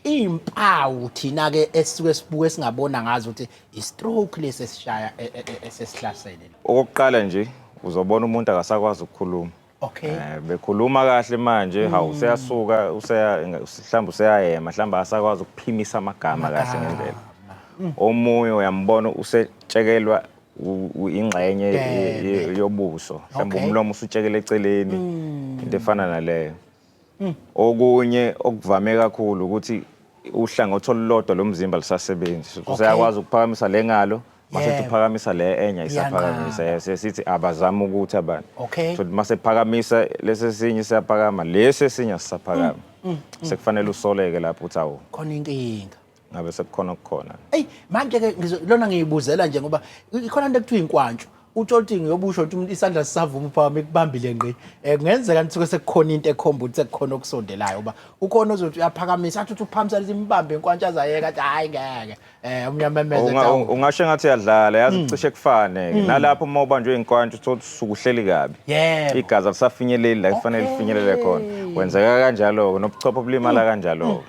impawu thina ke esisuke sibuke singabona ngazo ukuthi i-stroke leseshaya esesihlasele. Okokuqala nje uzobona umuntu akasakwazi ukukhuluma. Okay. Bekhuluma kahle manje hawu useyasuka mhlawumbe useyayema mhlawumbe asakwazi ukuphimisa amagama kahle ngendlela. Omunye uyambona usetshekelwa ingxenye yobuso mhlawumbe umlomo usutshekela eceleni into efana naleyo. Okunye okuvame kakhulu ukuthi uhlangothi olulodwa lomzimba lisasebenzi. Useyakwazi ukuphakamisa lengalo mase uphakamisa le enye isaphakamisa sesithi abazama ukuthi abantu. So mase phakamisa lesesinye siyaphakama lesesinye asisaphakama. Sekufanele usoleke lapho uthi awu khona inkinga. Ngabe sekukhona ukukhona. Manje ke lona ngiyibuzela nje ngoba ikhona into ekuthiwa inkwantsho. Utsho ukuthi ngiyobusho ukuthi umuntu isandla sisavuma uphakama ekubambile ngqi. Kungenzeka ukuthi sekukhona into ekhomba ukuthi sekukhona okusondelayo ngoba ukhona ozothi uyaphakamisa athi uphamisa imbambe inkwantsho azayeka athi hayi ngeke. Umnyamemeze tawo. Ungasho ngathi yadlala yazi cishe kufane. Nalapho uma ubanjwe inkwantsho uthola usuku uhleli kabi. Igazi alisafinyeleli la kufanele lifinyelele khona. Kwenzeka kanjalo nobuchopho bulimala kanjalo.